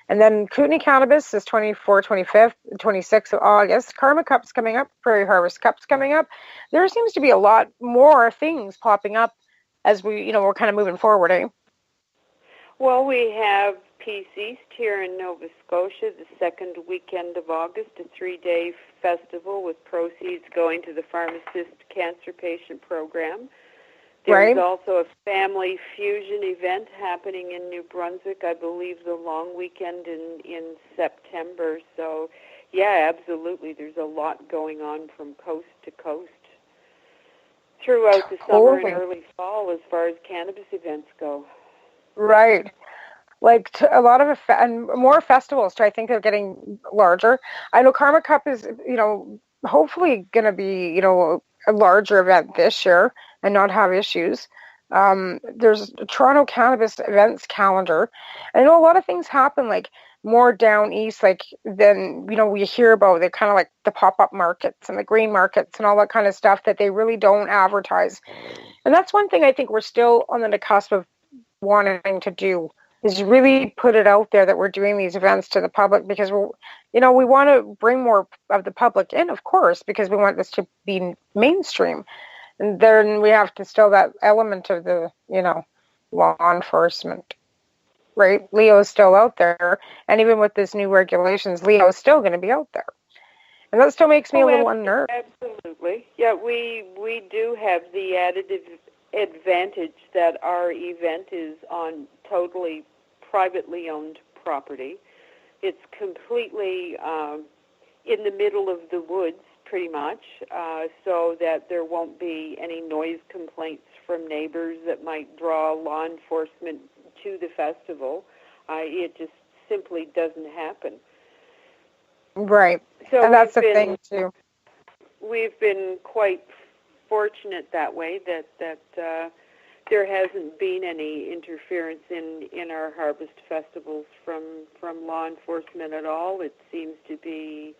And then Kootenai Cannabis is 24th, 25th, 26th of August. Karma Cup's coming up. Prairie Harvest Cup's coming up. There seems to be a lot more things popping up as we're kind of moving forward, eh? Well, we have Peace East here in Nova Scotia, the second weekend of August, a 3-day festival with proceeds going to the Pharmacist Cancer Patient Program. There's also a family fusion event happening in New Brunswick, I believe the long weekend in September. So, yeah, absolutely. There's a lot going on from coast to coast throughout the summer and early fall as far as cannabis events go. Right. like a lot of and more festivals too. I think they're getting larger. I know Karma Cup is, hopefully going to be, a larger event this year and not have issues. There's a Toronto Cannabis events calendar. I know a lot of things happen, like more down east, like than, we hear about. They're kind of like the pop-up markets and the green markets and all that kind of stuff that they really don't advertise. And that's one thing I think we're still on the cusp of wanting to do, is really put it out there that we're doing these events to the public, because we want to bring more of the public in, of course, because we want this to be mainstream. And then we have to still that element of the, law enforcement, right? Leo's still out there. And even with this new regulations, Leo's still going to be out there. And that still makes me a little unnerved. Absolutely. Yeah, we do have the added advantage that our event is on totally privately owned property. It's completely in the middle of the woods, pretty much, so that there won't be any noise complaints from neighbors that might draw law enforcement to the festival. It just simply doesn't happen. Right. So and that's the thing, too. We've been quite fortunate that way, that there hasn't been any interference in our harvest festivals from law enforcement at all. It seems to be,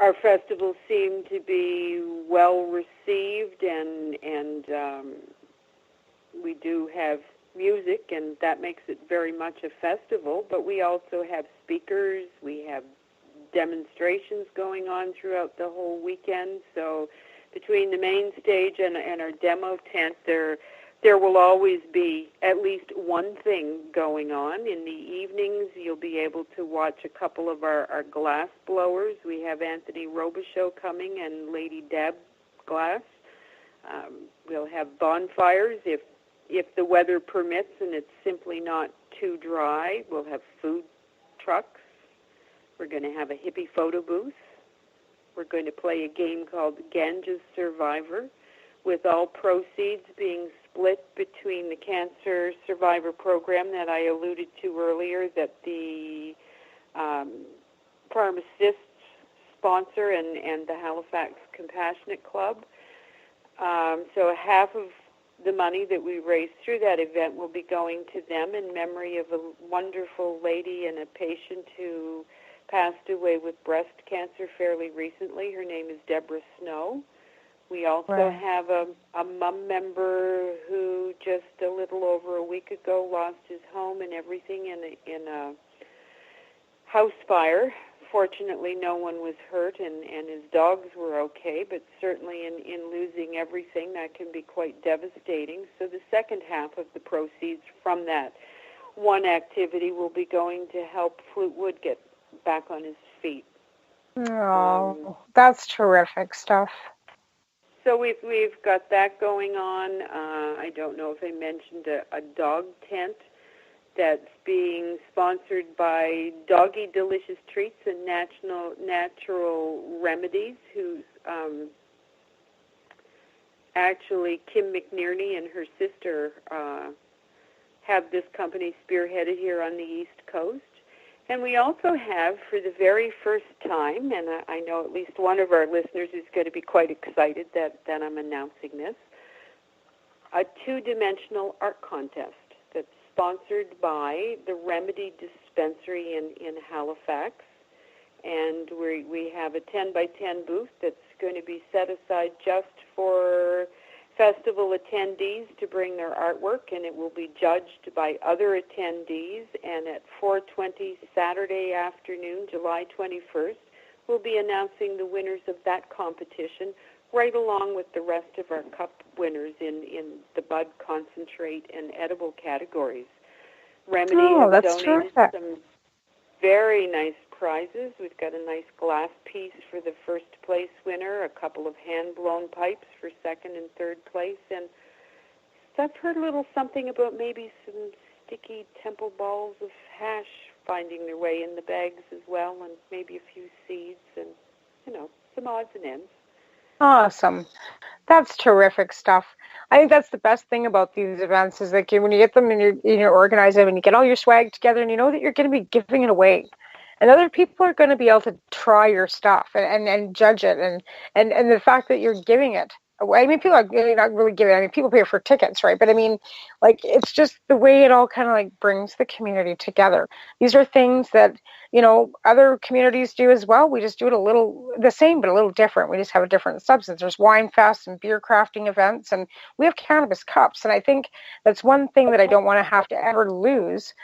our festivals seem to be well received, and we do have music, and that makes it very much a festival, but we also have speakers, we have demonstrations going on throughout the whole weekend. So between the main stage and our demo tent, there will always be at least one thing going on. In the evenings, you'll be able to watch a couple of our glass blowers. We have Anthony Robichaux coming and Lady Deb Glass. We'll have bonfires if the weather permits and it's simply not too dry. We'll have food trucks. We're going to have a hippie photo booth. We're going to play a game called Ganges Survivor, with all proceeds being split between the Cancer Survivor Program that I alluded to earlier, that the pharmacists sponsor, and the Halifax Compassionate Club. So half of the money that we raise through that event will be going to them in memory of a wonderful lady and a patient who passed away with breast cancer fairly recently. Her name is Deborah Snow. We also have a MUMM member who just a little over a week ago lost his home and everything in a house fire. Fortunately, no one was hurt, and his dogs were okay, but certainly in losing everything, that can be quite devastating. So the second half of the proceeds from that one activity will be going to help Fleetwood get back on his feet. Oh, that's terrific stuff. So we've got that going on. I don't know if I mentioned a dog tent that's being sponsored by Doggy Delicious Treats and Natural Remedies, who's actually Kim McNerney and her sister have this company spearheaded here on the East Coast. And we also have, for the very first time, and I know at least one of our listeners is going to be quite excited that I'm announcing this, a two-dimensional art contest that's sponsored by the Remedy Dispensary in Halifax. And we have a 10x10 booth that's going to be set aside just for festival attendees to bring their artwork, and it will be judged by other attendees. And at 4:20 Saturday afternoon, July 21st, we'll be announcing the winners of that competition, right along with the rest of our cup winners in the bud, concentrate, and edible categories. Remedy has donated some very nice prizes. We've got a nice glass piece for the first place winner, a couple of hand-blown pipes for second and third place, and I've heard a little something about maybe some sticky temple balls of hash finding their way in the bags as well, and maybe a few seeds and, some odds and ends. Awesome. That's terrific stuff. I think that's the best thing about these events is like when you get them and you organize them and you get all your swag together and you know that you're going to be giving it away. And other people are going to be able to try your stuff and judge it. And the fact that you're giving it away. I mean, people are not really giving it. I mean, people pay for tickets, right? But I mean, like, it's just the way it all kind of like brings the community together. These are things that, other communities do as well. We just do it a little the same, but a little different. We just have a different substance. There's wine fests and beer crafting events, and we have cannabis cups. And I think that's one thing that I don't want to have to ever lose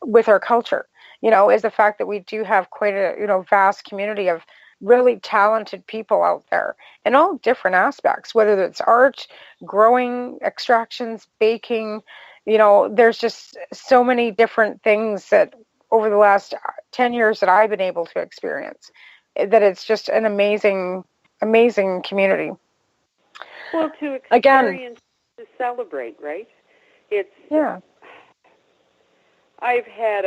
with our culture, is the fact that we do have quite a, vast community of really talented people out there in all different aspects, whether it's art, growing, extractions, baking, there's just so many different things that over the last 10 years that I've been able to experience, that it's just an amazing, amazing community. Well, to experience, to celebrate, right? Yeah. I've had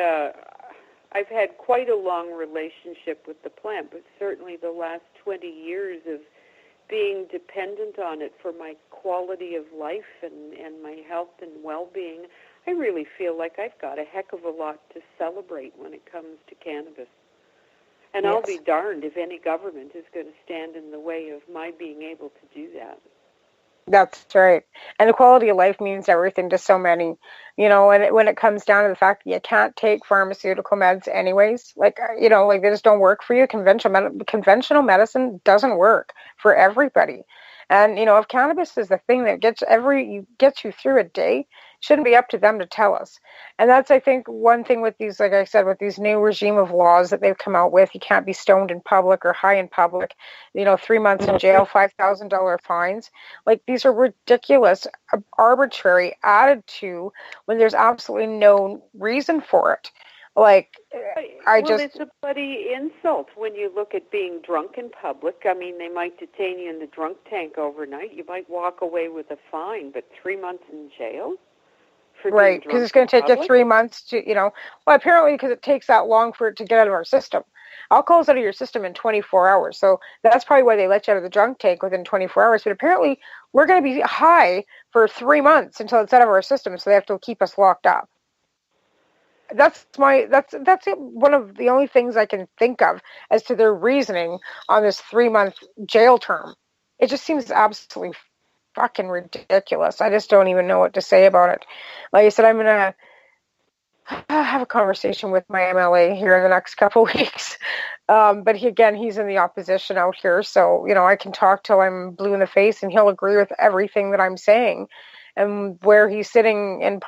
quite a long relationship with the plant, but certainly the last 20 years of being dependent on it for my quality of life and my health and well-being, I really feel like I've got a heck of a lot to celebrate when it comes to cannabis. And I'll be darned if any government is going to stand in the way of my being able to do that. That's right. And the quality of life means everything to so many, and when it comes down to the fact that you can't take pharmaceutical meds anyways, like they just don't work for you. Conventional medicine doesn't work for everybody. And, if cannabis is the thing that gets you through a day, it shouldn't be up to them to tell us. And that's, I think, one thing with these, like I said, with these new regime of laws that they've come out with. You can't be stoned in public or high in public, 3 months in jail, $5,000 fines. Like, these are ridiculous, arbitrary, added to when there's absolutely no reason for it. Like, it's a bloody insult when you look at being drunk in public. I mean, they might detain you in the drunk tank overnight. You might walk away with a fine, but 3 months in jail? Right, because it's going to take you 3 months to, well, apparently because it takes that long for it to get out of our system. Alcohol's out of your system in 24 hours, so that's probably why they let you out of the drunk tank within 24 hours. But apparently, we're going to be high for 3 months until it's out of our system, so they have to keep us locked up. That's one of the only things I can think of as to their reasoning on this 3-month jail term. It just seems absolutely fucking ridiculous. I just don't even know what to say about it. Like I said, I'm gonna have a conversation with my MLA here in the next couple of weeks. But he's in the opposition out here, so I can talk till I'm blue in the face, and he'll agree with everything that I'm saying. And where he's sitting in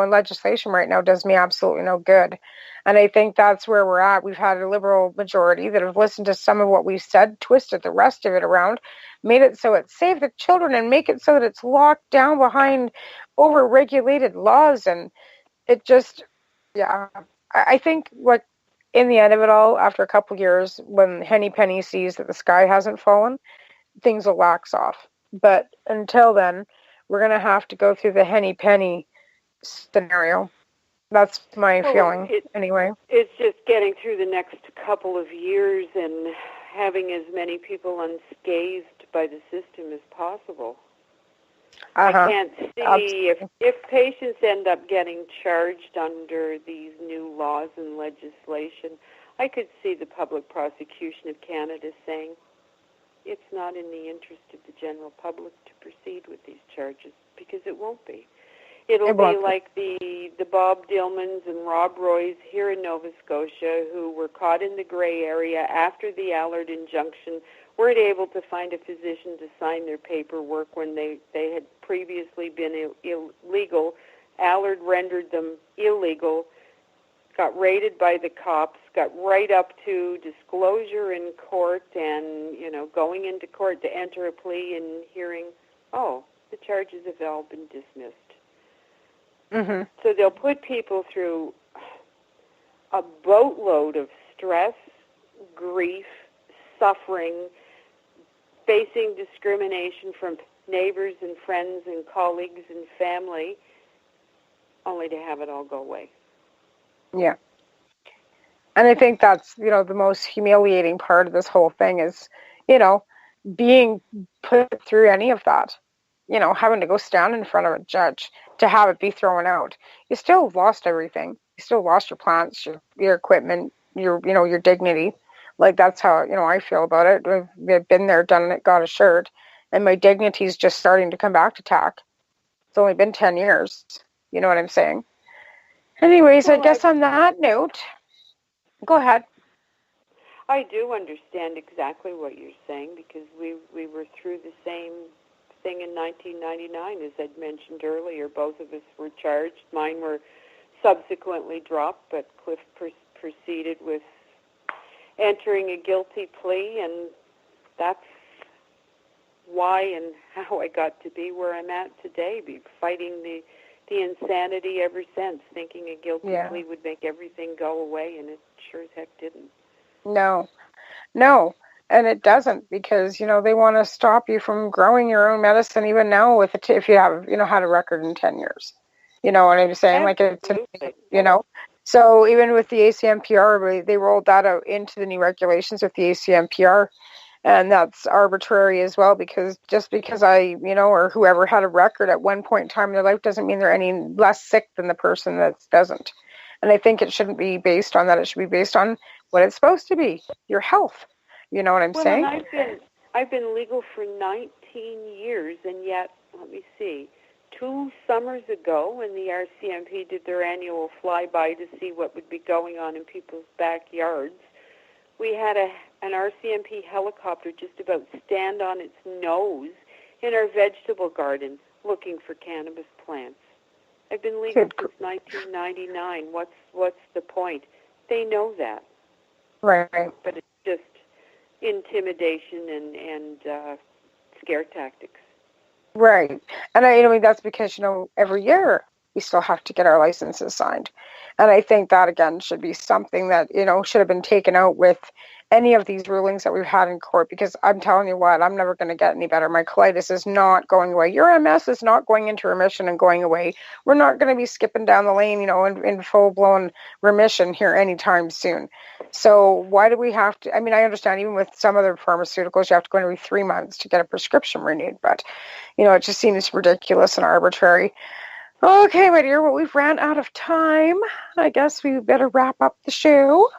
legislation right now does me absolutely no good. And I think that's where we're at. We've had a liberal majority that have listened to some of what we've said, twisted the rest of it around, made it so it saved the children and make it so that it's locked down behind over-regulated laws. And it just, I think what in the end of it all, after a couple of years, when Henny Penny sees that the sky hasn't fallen, things will wax off. But until then, we're going to have to go through the Henny Penny scenario. That's my feeling, anyway. It's just getting through the next couple of years and having as many people unscathed by the system as possible. I can't see if patients end up getting charged under these new laws and legislation, I could see the public prosecution of Canada saying, it's not in the interest of the general public to proceed with these charges, because it won't be. It'll be like the Bob Dillmans and Rob Roys here in Nova Scotia, who were caught in the gray area after the Allard injunction, weren't able to find a physician to sign their paperwork when they had previously been illegal. Allard rendered them illegal, got raided by the cops, got right up to disclosure in court and, going into court to enter a plea and hearing, the charges have all been dismissed. Mm-hmm. So they'll put people through a boatload of stress, grief, suffering, facing discrimination from neighbors and friends and colleagues and family, only to have it all go away. Yeah. And I think that's, the most humiliating part of this whole thing is, being put through any of that. having to go stand in front of a judge to have it be thrown out. You still have lost everything. You still lost your plants, your equipment, your dignity. Like, that's how, I feel about it. I've been there, done it, got a shirt, and my dignity is just starting to come back to tack. It's only been 10 years. You know what I'm saying? Anyways, I guess on that note, go ahead. I do understand exactly what you're saying, because we were through the same thing in 1999, as I'd mentioned earlier. Both of us were charged. Mine were subsequently dropped, but Cliff proceeded with entering a guilty plea, and that's why and how I got to be where I'm at today, fighting the insanity ever since, thinking a guilty plea would make everything go away, and it sure as heck didn't. No, and it doesn't, because, they want to stop you from growing your own medicine, even now, if you have, had a record in 10 years. You know what I'm saying? Absolutely. Like, it's, So even with the ACMPR, they rolled that out into the new regulations with the ACMPR, and that's arbitrary as well, because just because I, or whoever had a record at one point in time in their life doesn't mean they're any less sick than the person that doesn't. And I think it shouldn't be based on that. It should be based on what it's supposed to be, your health. You know what I'm saying? And I've been legal for 19 years, and yet, let me see, 2 summers ago, when the RCMP did their annual flyby to see what would be going on in people's backyards, we had an RCMP helicopter just about stand on its nose in our vegetable garden looking for cannabis plants. I've been legal since 1999. What's the point? They know that. Right. But it's just intimidation and scare tactics. Right. And I mean, that's because, every year we still have to get our licenses signed. And I think that, again, should be something that, should have been taken out with any of these rulings that we've had in court, because I'm telling you what, I'm never going to get any better. My colitis is not going away. Your MS is not going into remission and going away. We're not going to be skipping down the lane, in full-blown remission here anytime soon. So why do we have to? I mean, I understand even with some other pharmaceuticals, you have to go every 3 months to get a prescription renewed. But, it just seems ridiculous and arbitrary. Okay, my dear, well, we've ran out of time. I guess we better wrap up the show.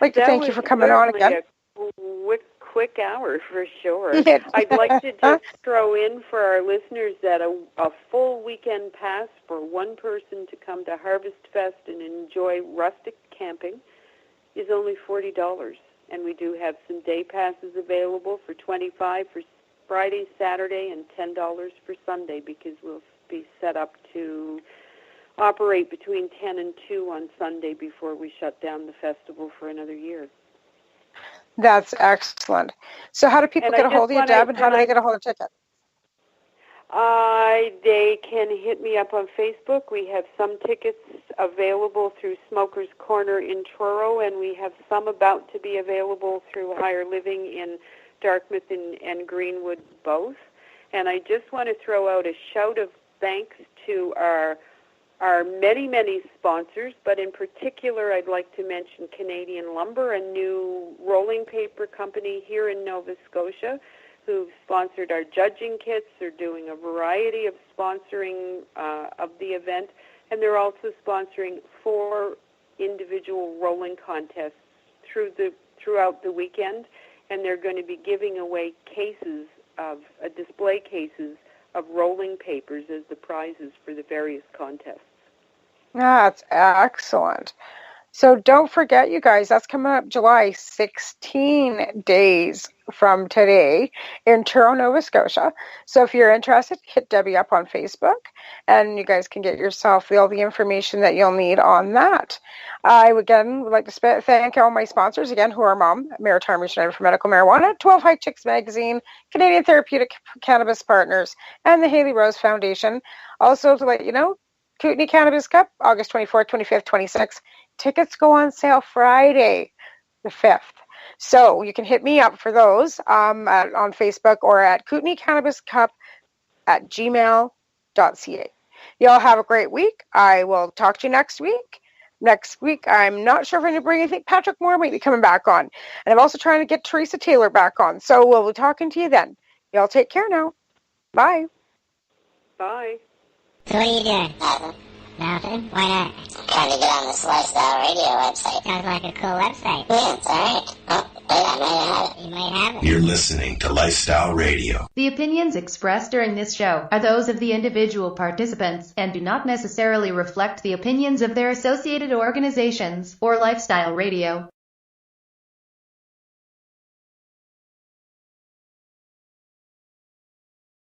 I'd like to thank you for coming on again. A quick hour for sure. I'd like to just throw in for our listeners that a full weekend pass for one person to come to Harvest Fest and enjoy rustic camping is only $40. And we do have some day passes available for $25 for Friday, Saturday, and $10 for Sunday, because we'll be set up to operate between 10 and 2 on Sunday before we shut down the festival for another year. That's excellent. So how do people get a hold of you, Deb, and how do they get a hold of tickets? They can hit me up on Facebook. We have some tickets available through Smoker's Corner in Truro, and we have some about to be available through Higher Living in Dartmouth and Greenwood both. And I just want to throw out a shout of thanks to our many, many sponsors, but in particular I'd like to mention Canadian Lumber, a new rolling paper company here in Nova Scotia, who've sponsored our judging kits. They're doing a variety of sponsoring of the event, and they're also sponsoring 4 individual rolling contests throughout the weekend, and they're going to be giving away display cases of rolling papers as the prizes for the various contests. That's excellent. So don't forget, you guys, that's coming up July, 16 days from today in Truro, Nova Scotia. So if you're interested, hit Debbie up on Facebook, and you guys can get yourself all the information that you'll need on that. I, again, would like to thank all my sponsors, again, who are MUMM, Maritime United for Medical Marijuana, 12 High Chicks Magazine, Canadian Therapeutic Cannabis Partners, and the Haley Rose Foundation. Also, to let you know, Kootenay Cannabis Cup, August 24th, 25th, 26th. Tickets go on sale Friday, the 5th. So you can hit me up for those on Facebook or at kootenaykannabiscup@gmail.ca. Y'all have a great week. I will talk to you next week. Next week, I'm not sure if I'm going to bring anything. Patrick Moore might be coming back on. And I'm also trying to get Teresa Taylor back on. So we'll be talking to you then. Y'all take care now. Bye. Bye. So what are you doing? Nothing. Nothing? Why not? Trying to get on this Lifestyle Radio website. Sounds like a cool website. Yeah, it's alright. Oh, wait, I might have it. You might have it. You're listening to Lifestyle Radio. The opinions expressed during this show are those of the individual participants and do not necessarily reflect the opinions of their associated organizations or Lifestyle Radio.